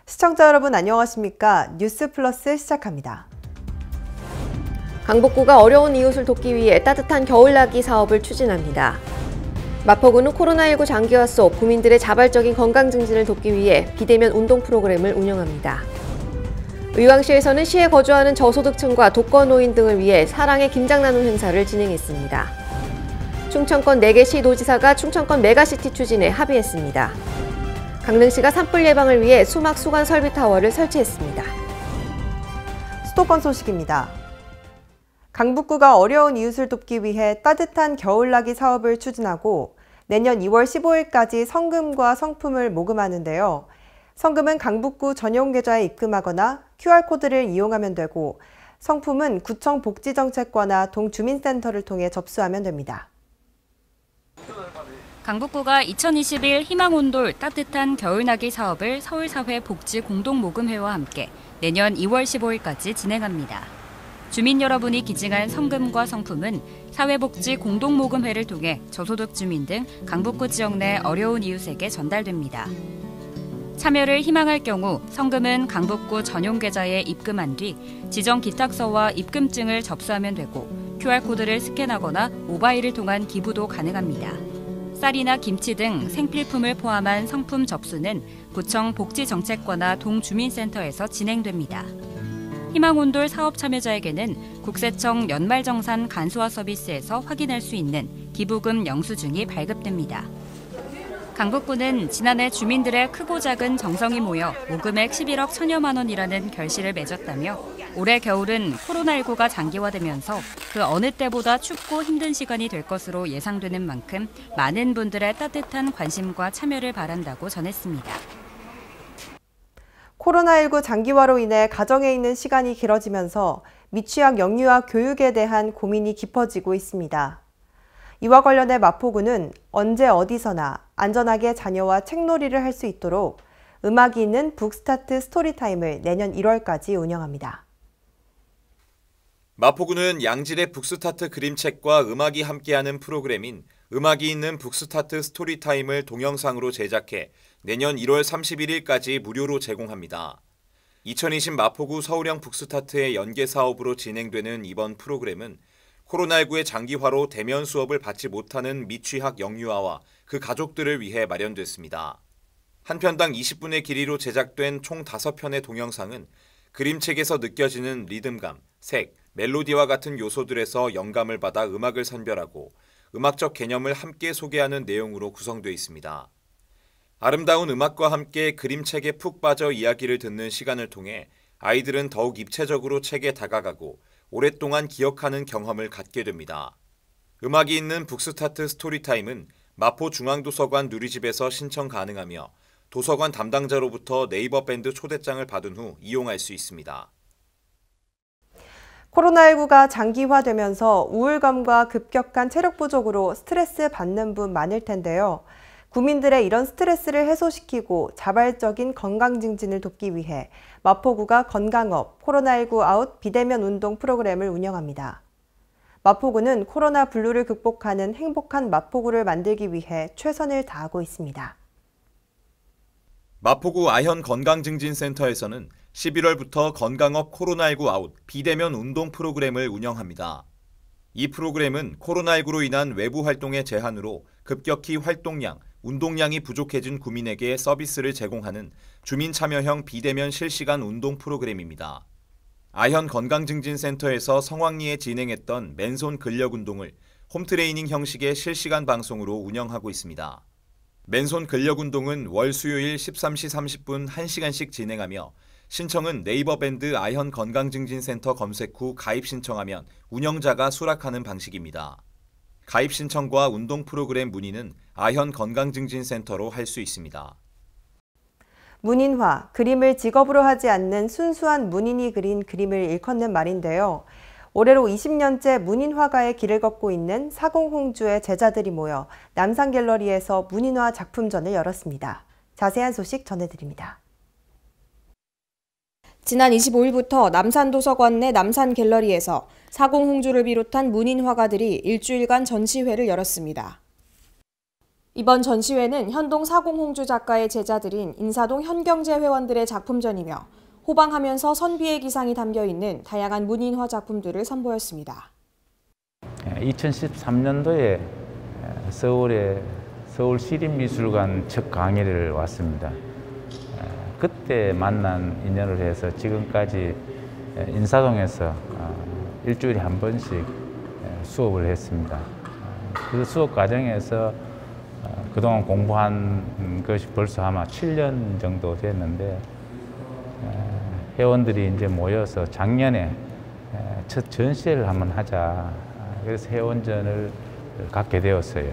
시청자 여러분 안녕하십니까? 뉴스 플러스 시작합니다. 강북구가 어려운 이웃을 돕기 위해 따뜻한 겨울나기 사업을 추진합니다. 마포구는 코로나19 장기화 속 구민들의 자발적인 건강 증진을 돕기 위해 비대면 운동 프로그램을 운영합니다. 의왕시에서는 시에 거주하는 저소득층과 독거노인 등을 위해 사랑의 김장 나눔 행사를 진행했습니다. 충청권 4개 시도지사가 충청권 메가시티 추진에 합의했습니다. 강릉시가 산불 예방을 위해 수막 수관 설비 타워를 설치했습니다. 수도권 소식입니다. 강북구가 어려운 이웃을 돕기 위해 따뜻한 겨울나기 사업을 추진하고 내년 2월 15일까지 성금과 성품을 모금하는데요. 성금은 강북구 전용 계좌에 입금하거나 QR코드를 이용하면 되고 성품은 구청 복지정책과나 동주민센터를 통해 접수하면 됩니다. 강북구가 2021 희망온돌 따뜻한 겨울나기 사업을 서울사회복지공동모금회와 함께 내년 2월 15일까지 진행합니다. 주민 여러분이 기증한 성금과 성품은 사회복지공동모금회를 통해 저소득 주민 등 강북구 지역 내 어려운 이웃에게 전달됩니다. 참여를 희망할 경우 성금은 강북구 전용 계좌에 입금한 뒤 지정 기탁서와 입금증을 접수하면 되고 QR코드를 스캔하거나 모바일을 통한 기부도 가능합니다. 쌀이나 김치 등 생필품을 포함한 성품 접수는 구청 복지정책과나 동주민센터에서 진행됩니다. 희망온돌 사업 참여자에게는 국세청 연말정산 간소화 서비스에서 확인할 수 있는 기부금 영수증이 발급됩니다. 강북구는 지난해 주민들의 크고 작은 정성이 모여 모금액 11억 1천여만 원이라는 결실을 맺었다며 올해 겨울은 코로나19가 장기화되면서 그 어느 때보다 춥고 힘든 시간이 될 것으로 예상되는 만큼 많은 분들의 따뜻한 관심과 참여를 바란다고 전했습니다. 코로나19 장기화로 인해 가정에 있는 시간이 길어지면서 미취학 영유아 교육에 대한 고민이 깊어지고 있습니다. 이와 관련해 마포구는 언제 어디서나 안전하게 자녀와 책놀이를 할 수 있도록 음악이 있는 북스타트 스토리타임을 내년 1월까지 운영합니다. 마포구는 양질의 북스타트 그림책과 음악이 함께하는 프로그램인 음악이 있는 북스타트 스토리타임을 동영상으로 제작해 내년 1월 31일까지 무료로 제공합니다. 2020 마포구 서울형 북스타트의 연계 사업으로 진행되는 이번 프로그램은 코로나19의 장기화로 대면 수업을 받지 못하는 미취학 영유아와 그 가족들을 위해 마련됐습니다. 한 편당 20분의 길이로 제작된 총 5편의 동영상은 그림책에서 느껴지는 리듬감, 색, 멜로디와 같은 요소들에서 영감을 받아 음악을 선별하고 음악적 개념을 함께 소개하는 내용으로 구성되어 있습니다. 아름다운 음악과 함께 그림책에 푹 빠져 이야기를 듣는 시간을 통해 아이들은 더욱 입체적으로 책에 다가가고 오랫동안 기억하는 경험을 갖게 됩니다. 음악이 있는 북스타트 스토리타임은 마포중앙도서관 누리집에서 신청 가능하며 도서관 담당자로부터 네이버 밴드 초대장을 받은 후 이용할 수 있습니다. 코로나19가 장기화되면서 우울감과 급격한 체력 부족으로 스트레스 받는 분 많을 텐데요. 구민들의 이런 스트레스를 해소시키고 자발적인 건강 증진을 돕기 위해 마포구가 건강업 코로나19 아웃 비대면 운동 프로그램을 운영합니다. 마포구는 코로나 블루를 극복하는 행복한 마포구를 만들기 위해 최선을 다하고 있습니다. 마포구 아현 건강증진센터에서는 11월부터 건강업 코로나19 아웃 비대면 운동 프로그램을 운영합니다. 이 프로그램은 코로나19로 인한 외부 활동의 제한으로 급격히 활동량, 운동량이 부족해진 구민에게 서비스를 제공하는 주민 참여형 비대면 실시간 운동 프로그램입니다. 아현 건강증진센터에서 성황리에 진행했던 맨손 근력 운동을 홈트레이닝 형식의 실시간 방송으로 운영하고 있습니다. 맨손 근력 운동은 월 수요일 13시 30분 1시간씩 진행하며 신청은 네이버 밴드 아현 건강증진센터 검색 후 가입 신청하면 운영자가 수락하는 방식입니다. 가입 신청과 운동 프로그램 문의는 아현 건강증진센터로 할 수 있습니다. 문인화, 그림을 직업으로 하지 않는 순수한 문인이 그린 그림을 일컫는 말인데요. 올해로 20년째 문인화가의 길을 걷고 있는 사공홍주의 제자들이 모여 남산갤러리에서 문인화 작품전을 열었습니다. 자세한 소식 전해드립니다. 지난 25일부터 남산도서관 내 남산갤러리에서 사공홍주를 비롯한 문인 화가들이 일주일간 전시회를 열었습니다. 이번 전시회는 현동 사공홍주 작가의 제자들인 인사동 현경제 회원들의 작품전이며 호방하면서 선비의 기상이 담겨 있는 다양한 문인화 작품들을 선보였습니다. 2013년도에 서울의 서울시립미술관 첫 강의를 왔습니다. 그때 만난 인연을 해서 지금까지 인사동에서 일주일에 한 번씩 수업을 했습니다. 그 수업 과정에서 그동안 공부한 것이 벌써 아마 7년 정도 됐는데 회원들이 이제 모여서 작년에 첫 전시회를 한번 하자. 그래서 회원전을 갖게 되었어요.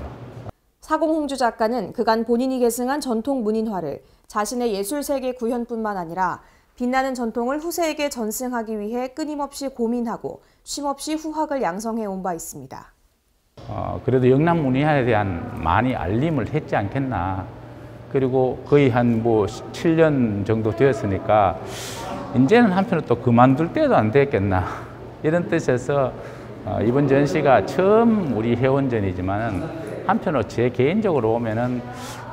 사공홍주 작가는 그간 본인이 계승한 전통 문인화를 자신의 예술세계 구현뿐만 아니라 빛나는 전통을 후세에게 전승하기 위해 끊임없이 고민하고 쉼없이 후학을 양성해 온 바 있습니다. 그래도 영남 문인화에 대한 많이 알림을 했지 않겠나. 그리고 거의 한 7년 정도 되었으니까 이제는 한편으로 또 그만둘 때도 안 됐겠나. 이런 뜻에서 이번 전시가 처음 우리 회원전이지만 한편으로 제 개인적으로 보면은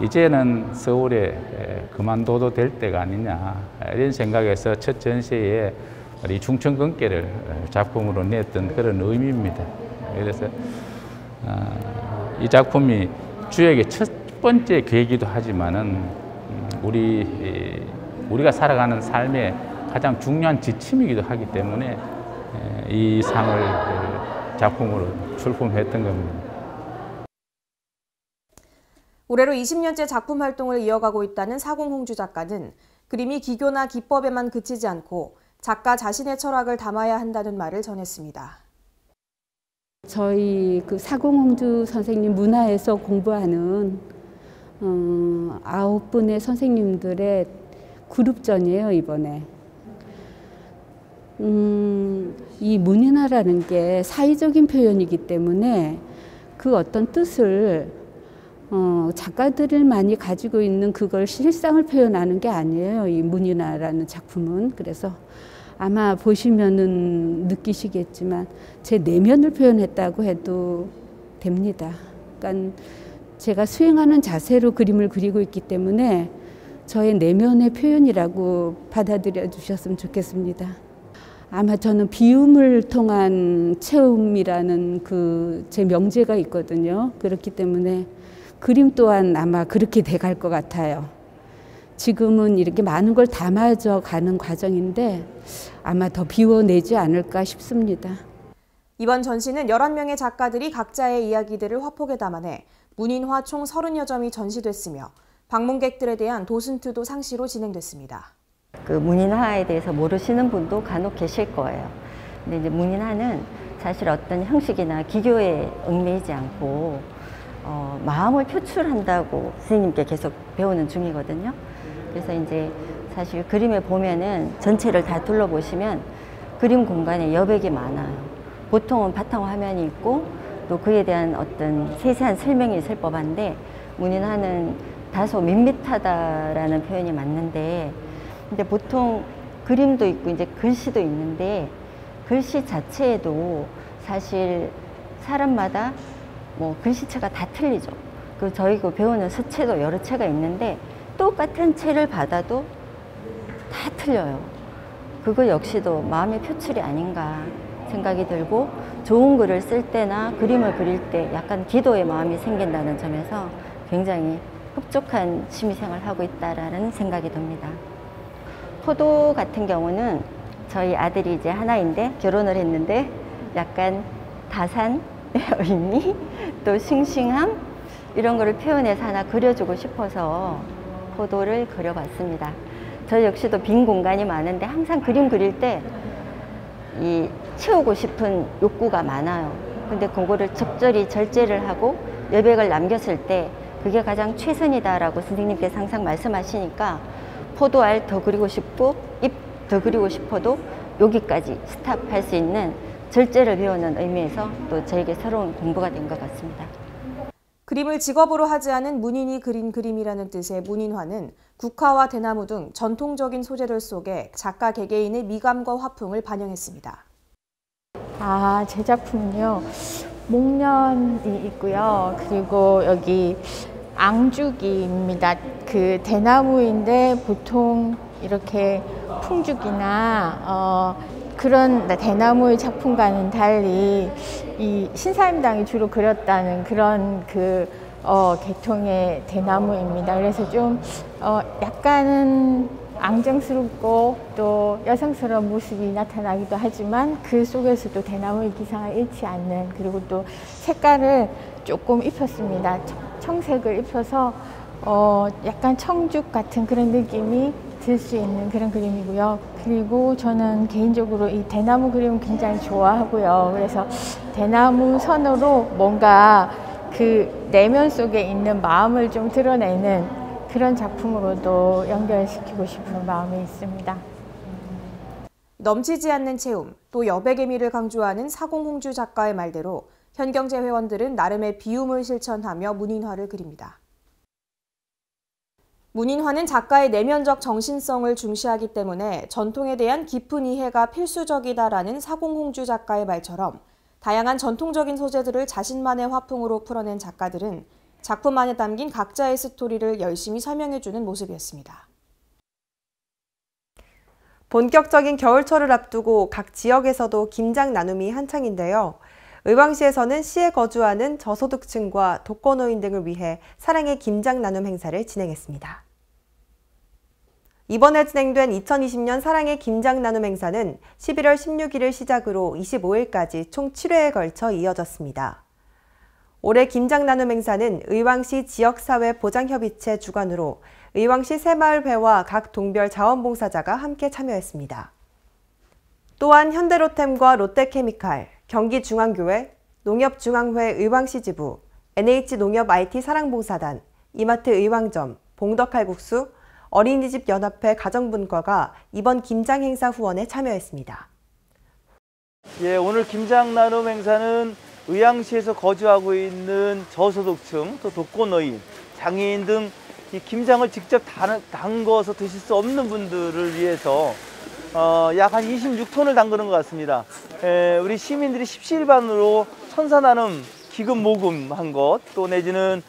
이제는 서울에 그만둬도 될 때가 아니냐 이런 생각에서 첫 전시에 우리 충청근계를 작품으로 냈던 그런 의미입니다. 그래서 이 작품이 주역의 첫 번째 계기도 하지만은 우리가 살아가는 삶의 가장 중요한 지침이기도 하기 때문에 이 상을 작품으로 출품했던 겁니다. 올해로 20년째 작품 활동을 이어가고 있다는 사공홍주 작가는 그림이 기교나 기법에만 그치지 않고 작가 자신의 철학을 담아야 한다는 말을 전했습니다. 저희 그 사공홍주 선생님 문화에서 공부하는 9분의 선생님들의 그룹전이에요, 이번에. 이 문인화라는 게 사회적인 표현이기 때문에 그 어떤 뜻을 작가들만이 가지고 있는 그걸 실상을 표현하는 게 아니에요. 이 문인화라는 작품은. 그래서 아마 보시면은 느끼시겠지만 제 내면을 표현했다고 해도 됩니다. 그러니까 제가 수행하는 자세로 그림을 그리고 있기 때문에 저의 내면의 표현이라고 받아들여 주셨으면 좋겠습니다. 아마 저는 비움을 통한 체험이라는 그 제 명제가 있거든요. 그렇기 때문에 그림 또한 아마 그렇게 돼갈 것 같아요. 지금은 이렇게 많은 걸 담아져 가는 과정인데 아마 더 비워내지 않을까 싶습니다. 이번 전시는 11명의 작가들이 각자의 이야기들을 화폭에 담아내 문인화 총 30여 점이 전시됐으며 방문객들에 대한 도슨트도 상시로 진행됐습니다. 그 문인화에 대해서 모르시는 분도 간혹 계실 거예요. 근데 이제 문인화는 사실 어떤 형식이나 기교에 얽매이지 않고 마음을 표출한다고 스님께 계속 배우는 중이거든요. 그래서 이제 사실 그림에 보면은 전체를 다 둘러보시면 그림 공간에 여백이 많아요. 보통은 바탕 화면이 있고 또 그에 대한 어떤 세세한 설명이 있을 법한데 문인화는 다소 밋밋하다라는 표현이 맞는데 근데 보통 그림도 있고 이제 글씨도 있는데 글씨 자체에도 사실 사람마다 뭐 글씨체가 다 틀리죠. 그 저희가 배우는 서체도 여러 체가 있는데 똑같은 체를 받아도 다 틀려요. 그거 역시도 마음의 표출이 아닌가 생각이 들고 좋은 글을 쓸 때나 그림을 그릴 때 약간 기도의 마음이 생긴다는 점에서 굉장히 흡족한 취미생활을 하고 있다라는 생각이 듭니다. 포도 같은 경우는 저희 아들이 이제 하나인데 결혼을 했는데 약간 다산의 의미 또 싱싱함 이런 거를 표현해서 하나 그려주고 싶어서 포도를 그려봤습니다. 저 역시도 빈 공간이 많은데 항상 그림 그릴 때 이 채우고 싶은 욕구가 많아요. 근데 그거를 적절히 절제를 하고 여백을 남겼을 때 그게 가장 최선이다라고 선생님께서 항상 말씀하시니까 포도알 더 그리고 싶고 잎 더 그리고 싶어도 여기까지 스탑할 수 있는 절제를 배우는 의미에서 또 저에게 새로운 공부가 된 것 같습니다. 그림을 직업으로 하지 않은 문인이 그린 그림이라는 뜻의 문인화는 국화와 대나무 등 전통적인 소재들 속에 작가 개개인의 미감과 화풍을 반영했습니다. 제 작품은요. 목련이 있고요. 그리고 여기 앙죽이입니다. 그 대나무인데 보통 이렇게 풍죽이나 그런 대나무의 작품과는 달리 이 신사임당이 주로 그렸다는 그런 계통의 대나무입니다. 그래서 좀 약간은 앙증스럽고 또 여성스러운 모습이 나타나기도 하지만 그 속에서도 대나무의 기상을 잃지 않는, 그리고 또 색깔을 조금 입혔습니다. 청색을 입혀서 약간 청죽 같은 그런 느낌이 들 수 있는 그런 그림이고요. 그리고 저는 개인적으로 이 대나무 그림을 굉장히 좋아하고요. 그래서 대나무 선으로 뭔가 그 내면 속에 있는 마음을 좀 드러내는 그런 작품으로도 연결시키고 싶은 마음이 있습니다. 넘치지 않는 체험, 또 여백의 미를 강조하는 사공홍주 작가의 말대로 현경제 회원들은 나름의 비움을 실천하며 문인화를 그립니다. 문인화는 작가의 내면적 정신성을 중시하기 때문에 전통에 대한 깊은 이해가 필수적이다라는 사공홍주 작가의 말처럼 다양한 전통적인 소재들을 자신만의 화풍으로 풀어낸 작가들은 작품 안에 담긴 각자의 스토리를 열심히 설명해주는 모습이었습니다. 본격적인 겨울철을 앞두고 각 지역에서도 김장 나눔이 한창인데요. 의왕시에서는 시에 거주하는 저소득층과 독거노인 등을 위해 사랑의 김장 나눔 행사를 진행했습니다. 이번에 진행된 2020년 사랑의 김장 나눔 행사는 11월 16일을 시작으로 25일까지 총 7회에 걸쳐 이어졌습니다. 올해 김장 나눔 행사는 의왕시 지역사회 보장협의체 주관으로 의왕시 새마을회와 각 동별 자원봉사자가 함께 참여했습니다. 또한 현대로템과 롯데케미칼, 경기중앙교회, 농협중앙회 의왕시 지부, NH농협 IT 사랑봉사단, 이마트 의왕점, 봉덕칼국수, 어린이집 연합회 가정분과가 이번 김장 행사 후원에 참여했습니다. 예, 오늘 김장 나눔 행사는 의왕시에서 거주하고 있는 저소득층, 또 독거노인, 장애인 등 이 김장을 직접 담궈서 드실 수 없는 분들을 위해서 약 한 26톤을 담그는 것 같습니다. 우리 시민들이 십시일반으로 천사나눔 기금 모금한 것, 또 내지는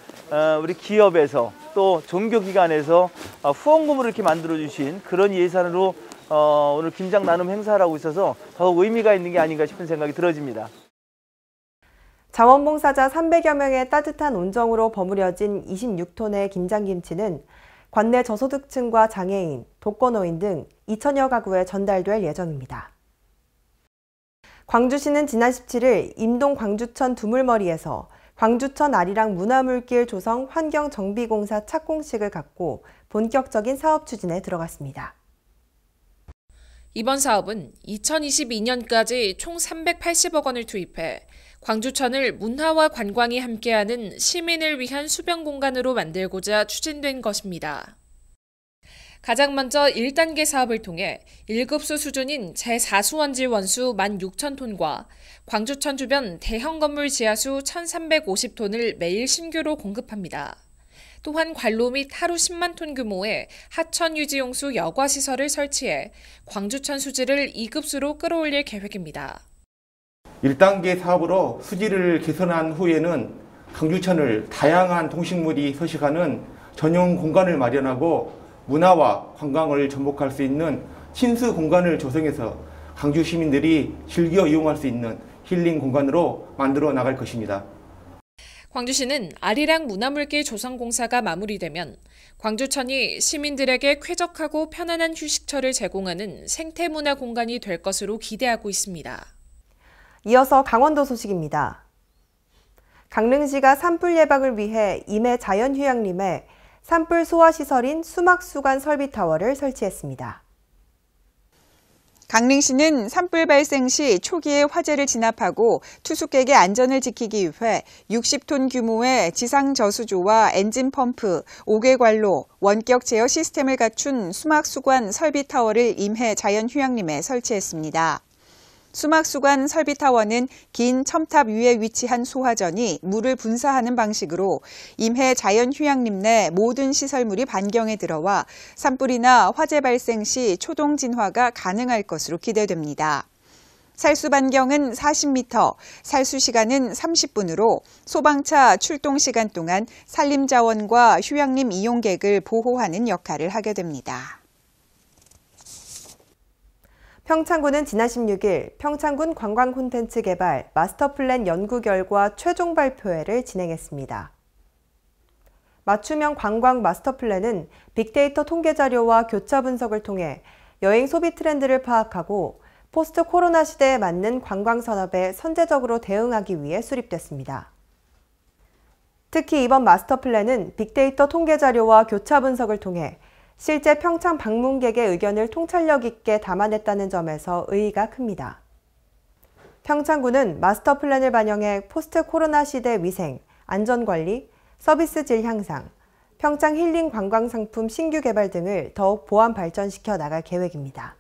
우리 기업에서 또 종교기관에서 후원금으로 이렇게 만들어 주신 그런 예산으로 오늘 김장 나눔 행사를 하고 있어서 더욱 의미가 있는 게 아닌가 싶은 생각이 들어집니다. 자원봉사자 300여 명의 따뜻한 온정으로 버무려진 26톤의 김장김치는 관내 저소득층과 장애인, 독거노인 등 2천여 가구에 전달될 예정입니다. 광주시는 지난 17일 임동 광주천 두물머리에서 광주천 아리랑 문화물길 조성 환경정비공사 착공식을 갖고 본격적인 사업 추진에 들어갔습니다. 이번 사업은 2022년까지 총 380억 원을 투입해 광주천을 문화와 관광이 함께하는 시민을 위한 수변 공간으로 만들고자 추진된 것입니다. 가장 먼저 1단계 사업을 통해 1급수 수준인 제4수원지 원수 16,000톤과 광주천 주변 대형 건물 지하수 1,350톤을 매일 신규로 공급합니다. 또한 관로 및 하루 10만 톤 규모의 하천 유지용수 여과시설을 설치해 광주천 수질을 2급수로 끌어올릴 계획입니다. 1단계 사업으로 수질을 개선한 후에는 광주천을 다양한 동식물이 서식하는 전용 공간을 마련하고 문화와 관광을 접목할 수 있는 친수 공간을 조성해서 광주 시민들이 즐겨 이용할 수 있는 힐링 공간으로 만들어 나갈 것입니다. 광주시는 아리랑 문화물길 조성공사가 마무리되면 광주천이 시민들에게 쾌적하고 편안한 휴식처를 제공하는 생태문화 공간이 될 것으로 기대하고 있습니다. 이어서 강원도 소식입니다. 강릉시가 산불 예방을 위해 임해 자연휴양림에 산불 소화시설인 수막수관 설비타워를 설치했습니다. 강릉시는 산불 발생 시 초기에 화재를 진압하고 투숙객의 안전을 지키기 위해 60톤 규모의 지상저수조와 엔진 펌프, 5개 관로, 원격 제어 시스템을 갖춘 수막수관 설비타워를 임해 자연휴양림에 설치했습니다. 수막수관 설비타워는 긴 첨탑 위에 위치한 소화전이 물을 분사하는 방식으로 임해 자연휴양림 내 모든 시설물이 반경에 들어와 산불이나 화재 발생 시 초동 진화가 가능할 것으로 기대됩니다. 살수 반경은 40m, 살수 시간은 30분으로 소방차 출동 시간 동안 산림자원과 휴양림 이용객을 보호하는 역할을 하게 됩니다. 평창군은 지난 16일 평창군 관광 콘텐츠 개발 마스터 플랜 연구 결과 최종 발표회를 진행했습니다. 맞춤형 관광 마스터 플랜은 빅데이터 통계 자료와 교차 분석을 통해 여행 소비 트렌드를 파악하고 포스트 코로나 시대에 맞는 관광 산업에 선제적으로 대응하기 위해 수립됐습니다. 특히 이번 마스터 플랜은 빅데이터 통계 자료와 교차 분석을 통해 실제 평창 방문객의 의견을 통찰력 있게 담아냈다는 점에서 의의가 큽니다. 평창군은 마스터 플랜을 반영해 포스트 코로나 시대 위생, 안전관리, 서비스 질 향상, 평창 힐링 관광 상품 신규 개발 등을 더욱 보완 발전시켜 나갈 계획입니다.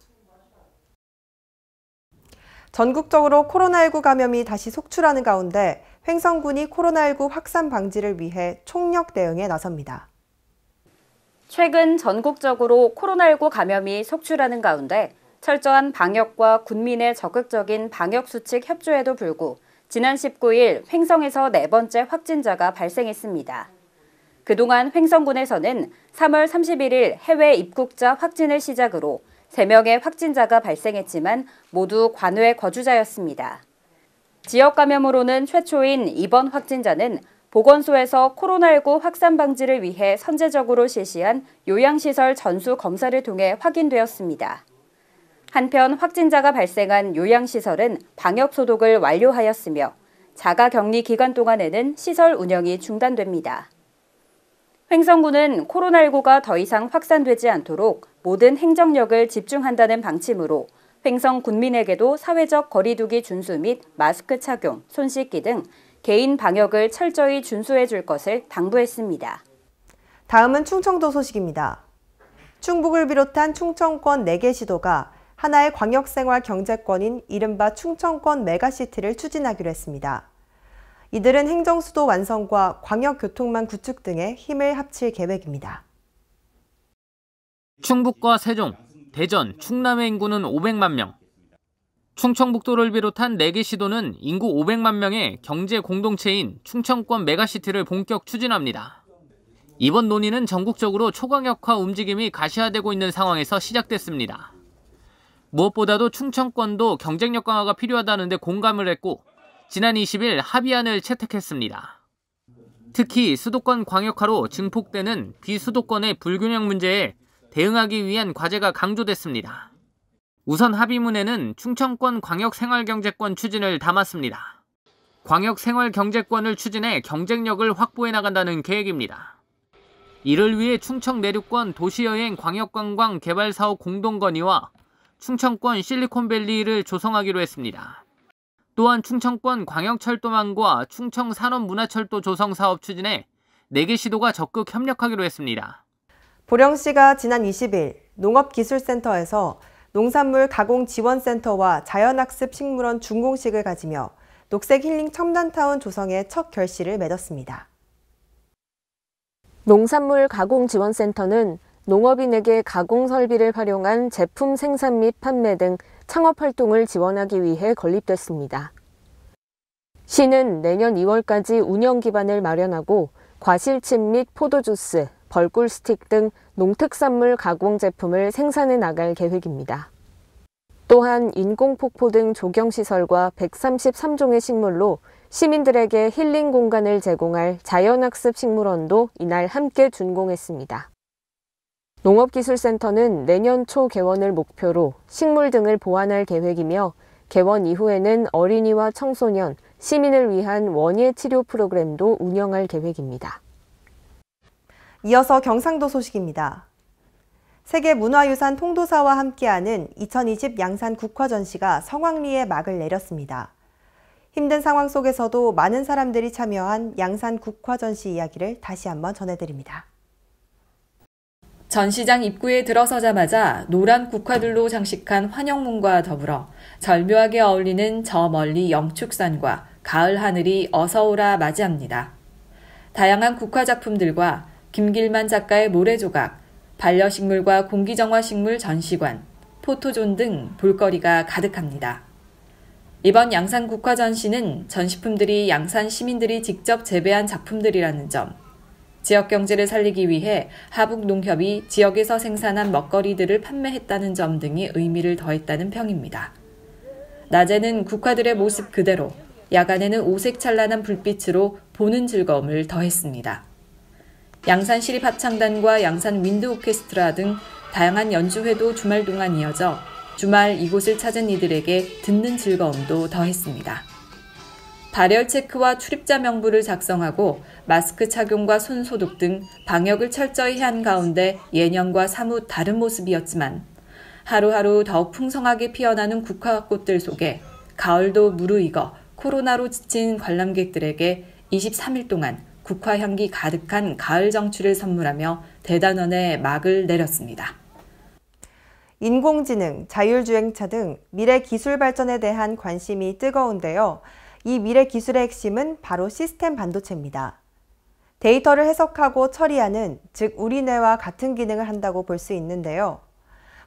전국적으로 코로나19 감염이 다시 속출하는 가운데 횡성군이 코로나19 확산 방지를 위해 총력 대응에 나섭니다. 최근 전국적으로 코로나19 감염이 속출하는 가운데 철저한 방역과 군민의 적극적인 방역 수칙 협조에도 불구 지난 19일 횡성에서 4번째 확진자가 발생했습니다. 그동안 횡성군에서는 3월 31일 해외 입국자 확진을 시작으로 3명의 확진자가 발생했지만 모두 관외 거주자였습니다. 지역 감염으로는 최초인 이번 확진자는 보건소에서 코로나19 확산 방지를 위해 선제적으로 실시한 요양시설 전수 검사를 통해 확인되었습니다. 한편 확진자가 발생한 요양시설은 방역 소독을 완료하였으며 자가격리 기간 동안에는 시설 운영이 중단됩니다. 횡성군은 코로나19가 더 이상 확산되지 않도록 모든 행정력을 집중한다는 방침으로 횡성 군민에게도 사회적 거리두기 준수 및 마스크 착용, 손 씻기 등 개인 방역을 철저히 준수해 줄 것을 당부했습니다. 다음은 충청도 소식입니다. 충북을 비롯한 충청권 4개 시도가 하나의 광역생활 경제권인 이른바 충청권 메가시티를 추진하기로 했습니다. 이들은 행정수도 완성과 광역교통망 구축 등에 힘을 합칠 계획입니다. 충북과 세종, 대전, 충남의 인구는 500만 명. 충청북도를 비롯한 4개 시도는 인구 500만 명의 경제 공동체인 충청권 메가시티를 본격 추진합니다. 이번 논의는 전국적으로 초광역화 움직임이 가시화되고 있는 상황에서 시작됐습니다. 무엇보다도 충청권도 경쟁력 강화가 필요하다는 데 공감을 했고 지난 20일 합의안을 채택했습니다. 특히 수도권 광역화로 증폭되는 비수도권의 불균형 문제에 대응하기 위한 과제가 강조됐습니다. 우선 합의문에는 충청권 광역생활경제권 추진을 담았습니다. 광역생활경제권을 추진해 경쟁력을 확보해 나간다는 계획입니다. 이를 위해 충청 내륙권 도시여행 광역관광 개발사업 공동건의와 충청권 실리콘밸리를 조성하기로 했습니다. 또한 충청권 광역철도망과 충청산업문화철도 조성 사업 추진에 4개 시도가 적극 협력하기로 했습니다. 보령시가 지난 20일 농업기술센터에서 농산물 가공지원센터와 자연학습 식물원 준공식을 가지며 녹색 힐링 첨단타운 조성에 첫 결실을 맺었습니다. 농산물 가공지원센터는 농업인에게 가공 설비를 활용한 제품 생산 및 판매 등 창업 활동을 지원하기 위해 건립됐습니다. 시는 내년 2월까지 운영 기반을 마련하고 과실칩 및 포도주스, 벌꿀 스틱 등 농특산물 가공 제품을 생산해 나갈 계획입니다. 또한 인공폭포 등 조경시설과 133종의 식물로 시민들에게 힐링 공간을 제공할 자연학습 식물원도 이날 함께 준공했습니다. 농업기술센터는 내년 초 개원을 목표로 식물 등을 보완할 계획이며 개원 이후에는 어린이와 청소년, 시민을 위한 원예 치료 프로그램도 운영할 계획입니다. 이어서 경상도 소식입니다. 세계문화유산 통도사와 함께하는 2020 양산 국화전시가 성황리에 막을 내렸습니다. 힘든 상황 속에서도 많은 사람들이 참여한 양산 국화전시 이야기를 다시 한번 전해드립니다. 전시장 입구에 들어서자마자 노란 국화들로 장식한 환영문과 더불어 절묘하게 어울리는 저 멀리 영축산과 가을 하늘이 어서오라 맞이합니다. 다양한 국화 작품들과 김길만 작가의 모래조각, 반려식물과 공기정화식물 전시관, 포토존 등 볼거리가 가득합니다. 이번 양산 국화 전시는 전시품들이 양산 시민들이 직접 재배한 작품들이라는 점, 지역 경제를 살리기 위해 하북농협이 지역에서 생산한 먹거리들을 판매했다는 점 등이 의미를 더했다는 평입니다. 낮에는 국화들의 모습 그대로, 야간에는 오색찬란한 불빛으로 보는 즐거움을 더했습니다. 양산 시립합창단과 양산 윈드 오케스트라 등 다양한 연주회도 주말 동안 이어져 주말 이곳을 찾은 이들에게 듣는 즐거움도 더했습니다. 발열 체크와 출입자 명부를 작성하고 마스크 착용과 손 소독 등 방역을 철저히 한 가운데 예년과 사뭇 다른 모습이었지만 하루하루 더욱 풍성하게 피어나는 국화꽃들 속에 가을도 무르익어 코로나로 지친 관람객들에게 23일 동안 국화 향기 가득한 가을 정취를 선물하며 대단원의 막을 내렸습니다. 인공지능, 자율주행차 등 미래 기술 발전에 대한 관심이 뜨거운데요. 이 미래 기술의 핵심은 바로 시스템 반도체입니다. 데이터를 해석하고 처리하는, 즉 우리 뇌와 같은 기능을 한다고 볼 수 있는데요.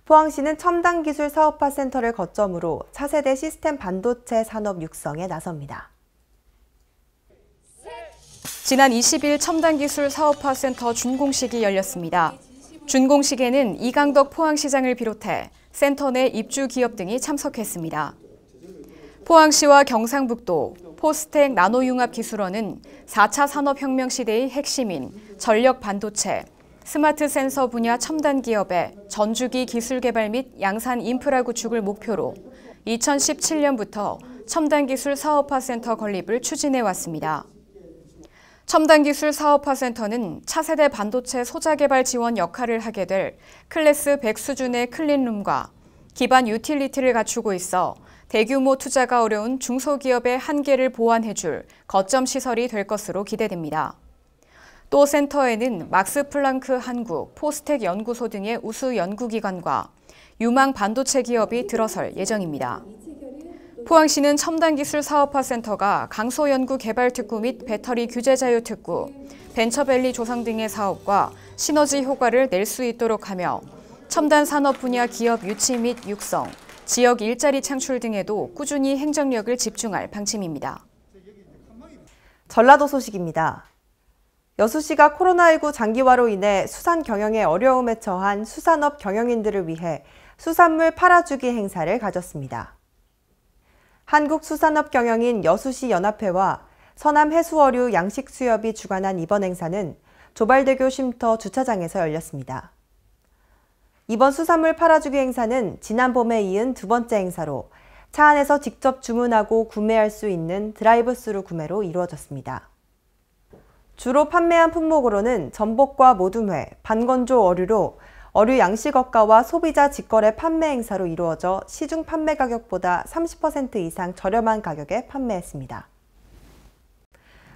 포항시는 첨단기술 사업화 센터를 거점으로 차세대 시스템 반도체 산업 육성에 나섭니다. 지난 20일 첨단기술 사업화 센터 준공식이 열렸습니다. 준공식에는 이강덕 포항시장을 비롯해 센터 내 입주 기업 등이 참석했습니다. 포항시와 경상북도, 포스텍 나노융합기술원은 4차 산업혁명 시대의 핵심인 전력 반도체, 스마트 센서 분야 첨단 기업의 전주기 기술 개발 및 양산 인프라 구축을 목표로 2017년부터 첨단기술 사업화 센터 건립을 추진해 왔습니다. 첨단기술 사업화 센터는 차세대 반도체 소자 개발 지원 역할을 하게 될 클래스 100 수준의 클린룸과 기반 유틸리티를 갖추고 있어 대규모 투자가 어려운 중소기업의 한계를 보완해줄 거점 시설이 될 것으로 기대됩니다. 또 센터에는 막스 플랑크 한국, 포스텍 연구소 등의 우수 연구기관과 유망 반도체 기업이 들어설 예정입니다. 포항시는 첨단기술 사업화 센터가 강소연구 개발특구 및 배터리 규제 자유 특구, 벤처밸리 조성 등의 사업과 시너지 효과를 낼 수 있도록 하며 첨단 산업 분야 기업 유치 및 육성, 지역 일자리 창출 등에도 꾸준히 행정력을 집중할 방침입니다. 전라도 소식입니다. 여수시가 코로나19 장기화로 인해 수산 경영에 어려움에 처한 수산업 경영인들을 위해 수산물 팔아주기 행사를 가졌습니다. 한국수산업경영인 여수시 연합회와 서남해수어류 양식수협이 주관한 이번 행사는 조발대교 쉼터 주차장에서 열렸습니다. 이번 수산물 팔아주기 행사는 지난 봄에 이은 두 번째 행사로 차 안에서 직접 주문하고 구매할 수 있는 드라이브스루 구매로 이루어졌습니다. 주로 판매한 품목으로는 전복과 모둠회, 반건조 어류로 어류 양식업가와 소비자 직거래 판매 행사로 이루어져 시중 판매 가격보다 30% 이상 저렴한 가격에 판매했습니다.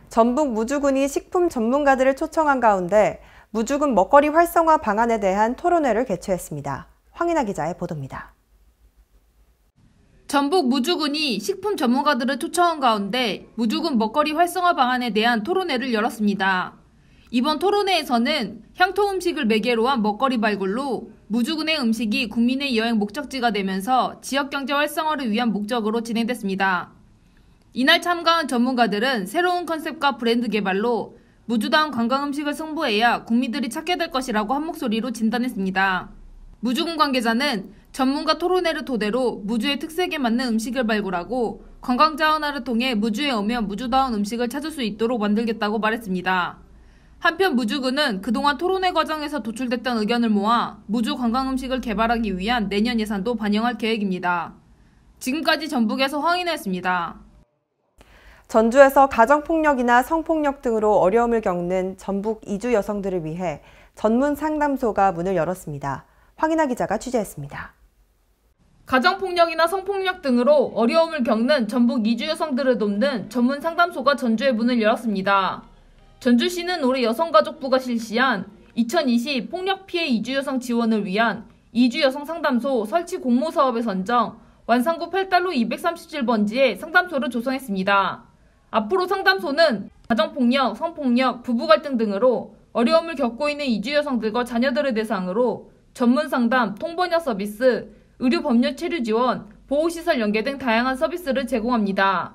전북 무주군이 식품 전문가들을 초청한 가운데 무주군 먹거리 활성화 방안에 대한 토론회를 개최했습니다. 황인아 기자의 보도입니다. 전북 무주군이 식품 전문가들을 초청한 가운데 무주군 먹거리 활성화 방안에 대한 토론회를 열었습니다. 이번 토론회에서는 향토 음식을 매개로 한 먹거리 발굴로 무주군의 음식이 국민의 여행 목적지가 되면서 지역경제 활성화를 위한 목적으로 진행됐습니다. 이날 참가한 전문가들은 새로운 컨셉과 브랜드 개발로 무주다운 관광음식을 승부해야 국민들이 찾게 될 것이라고 한 목소리로 진단했습니다. 무주군 관계자는 전문가 토론회를 토대로 무주의 특색에 맞는 음식을 발굴하고 관광자원화를 통해 무주에 오면 무주다운 음식을 찾을 수 있도록 만들겠다고 말했습니다. 한편 무주군은 그동안 토론회 과정에서 도출됐던 의견을 모아 무주 관광음식을 개발하기 위한 내년 예산도 반영할 계획입니다. 지금까지 전북에서 황인혜였습니다. 전주에서 가정폭력이나 성폭력 등으로 어려움을 겪는 전북 이주 여성들을 위해 전문 상담소가 문을 열었습니다. 황인아 기자가 취재했습니다. 가정폭력이나 성폭력 등으로 어려움을 겪는 전북 이주 여성들을 돕는 전문 상담소가 전주에 문을 열었습니다. 전주시는 올해 여성가족부가 실시한 2020 폭력 피해 이주 여성 지원을 위한 이주 여성 상담소 설치 공모 사업에 선정 완산구 8달로 237번지에 상담소를 조성했습니다. 앞으로 상담소는 가정폭력, 성폭력, 부부 갈등 등으로 어려움을 겪고 있는 이주 여성들과 자녀들을 대상으로 전문 상담, 통번역 서비스, 의료 법률 체류 지원, 보호시설 연계 등 다양한 서비스를 제공합니다.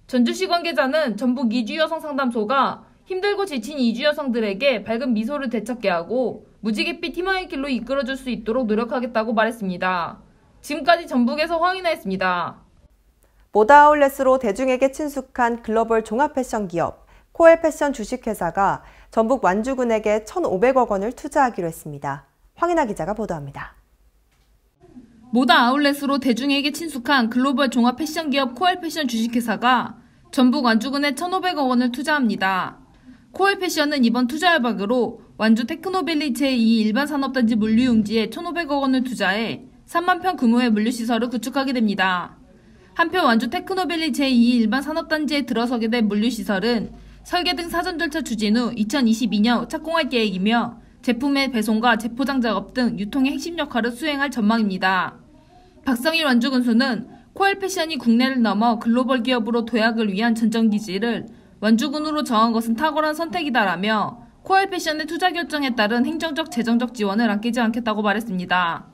전주시 관계자는 전북 이주여성 상담소가 힘들고 지친 이주여성들에게 밝은 미소를 되찾게 하고 무지갯빛 희망의 길로 이끌어줄 수 있도록 노력하겠다고 말했습니다. 지금까지 전북에서 황인아였습니다. 모다 아울렛으로 대중에게 친숙한 글로벌 종합 패션 기업 코엘 패션 주식회사가 전북 완주군에게 1,500억 원을 투자하기로 했습니다. 황인아 기자가 보도합니다. 모다 아울렛으로 대중에게 친숙한 글로벌 종합 패션 기업 코엘 패션 주식회사가 전북 완주군에 1,500억 원을 투자합니다. 코엘 패션은 이번 투자 협약으로 완주 테크노밸리 제2 일반 산업단지 물류용지에 1,500억 원을 투자해 3만 평 규모의 물류시설을 구축하게 됩니다. 한편 완주 테크노밸리 제2 일반 산업단지에 들어서게 된 물류시설은 설계 등 사전 절차 추진 후 2022년 착공할 계획이며 제품의 배송과 재포장 작업 등 유통의 핵심 역할을 수행할 전망입니다. 박성일 완주군수는 코엘 패션이 국내를 넘어 글로벌 기업으로 도약을 위한 전정기지를 완주군으로 정한 것은 탁월한 선택이다라며 코엘 패션의 투자 결정에 따른 행정적, 재정적 지원을 아끼지 않겠다고 말했습니다.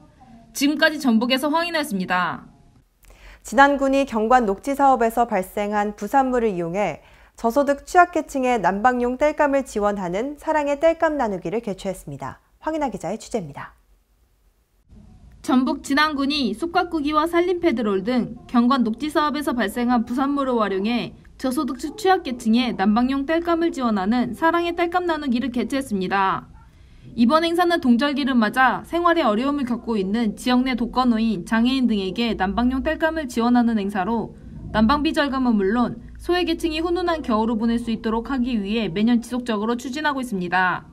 지금까지 전북에서 황인아였습니다. 진안군이 경관 녹지 사업에서 발생한 부산물을 이용해 저소득 취약계층의 난방용 땔감을 지원하는 사랑의 땔감 나누기를 개최했습니다. 황인아 기자의 취재입니다. 전북 진안군이 쑥갓구기와 산림패드롤 등 경관 녹지 사업에서 발생한 부산물을 활용해 저소득 취약계층의 난방용 땔감을 지원하는 사랑의 땔감 나누기를 개최했습니다. 이번 행사는 동절기를 맞아 생활에 어려움을 겪고 있는 지역 내 독거노인, 장애인 등에게 난방용 땔감을 지원하는 행사로 난방비 절감은 물론 소외계층이 훈훈한 겨울을 보낼 수 있도록 하기 위해 매년 지속적으로 추진하고 있습니다.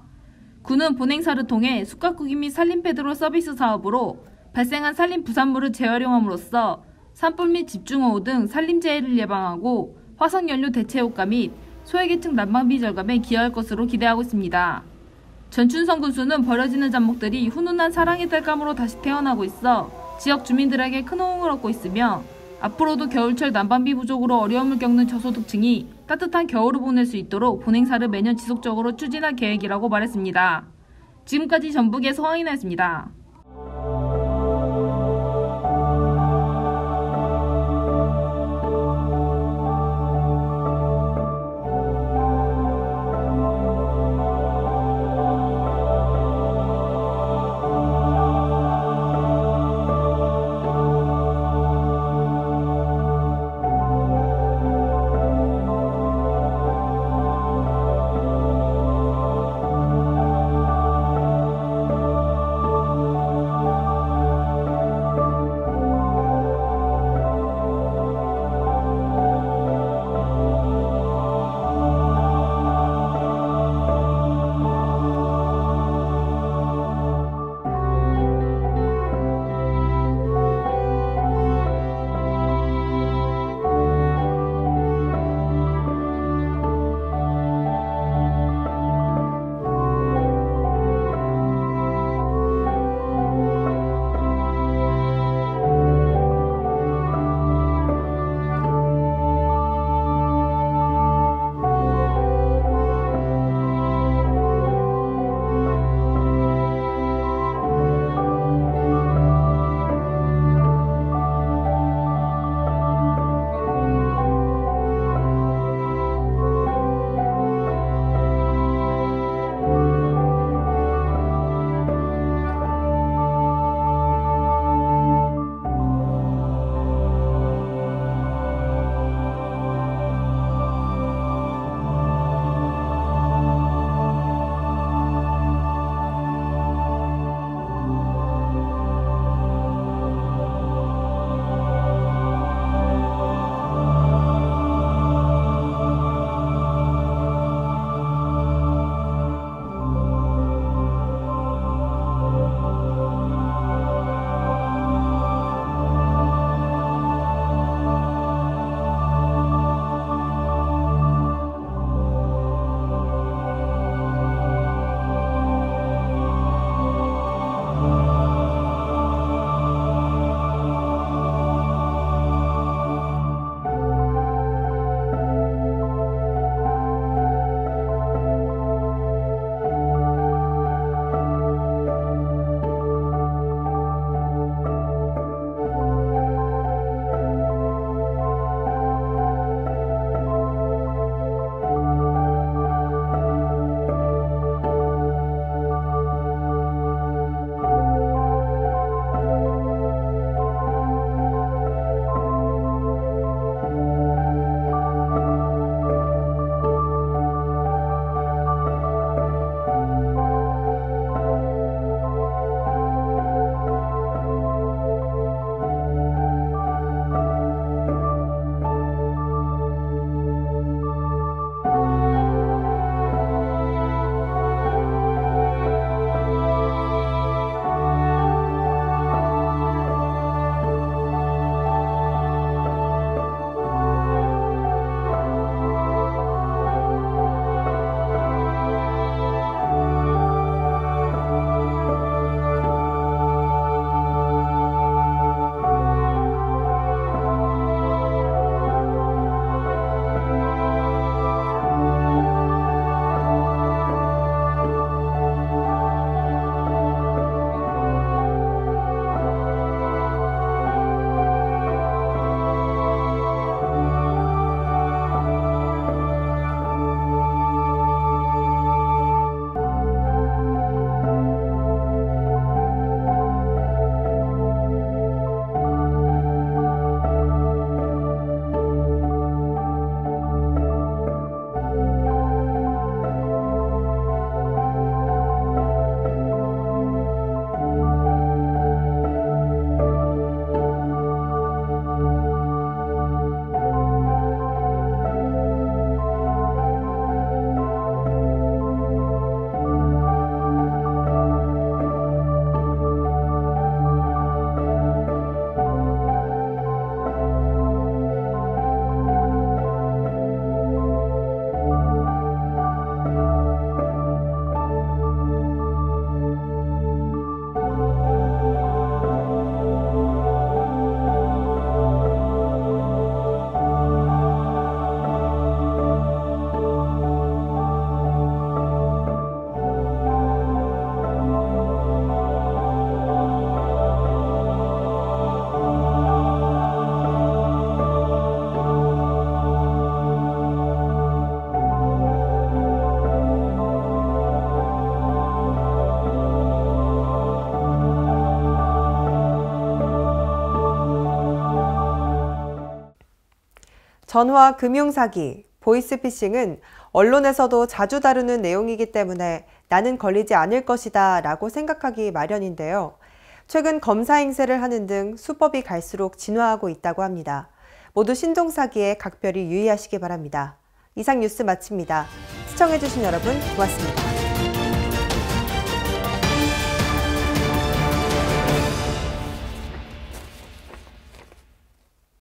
군은 본행사를 통해 쑥갓구기 및 산림패드롤 서비스 사업으로 발생한 산림 부산물을 재활용함으로써 산불 및 집중호우 등 산림재해를 예방하고 화석연료 대체 효과 및 소외계층 난방비 절감에 기여할 것으로 기대하고 있습니다. 전춘성 군수는 버려지는 잡목들이 훈훈한 사랑의 땔감으로 다시 태어나고 있어 지역 주민들에게 큰 호응을 얻고 있으며 앞으로도 겨울철 난방비 부족으로 어려움을 겪는 저소득층이 따뜻한 겨울을 보낼 수 있도록 본행사를 매년 지속적으로 추진할 계획이라고 말했습니다. 지금까지 전북에서 황인아였습니다. 전화 금융사기, 보이스피싱은 언론에서도 자주 다루는 내용이기 때문에 나는 걸리지 않을 것이다 라고 생각하기 마련인데요. 최근 검사 행세를 하는 등 수법이 갈수록 진화하고 있다고 합니다. 모두 신종사기에 각별히 유의하시기 바랍니다. 이상 뉴스 마칩니다. 시청해주신 여러분 고맙습니다.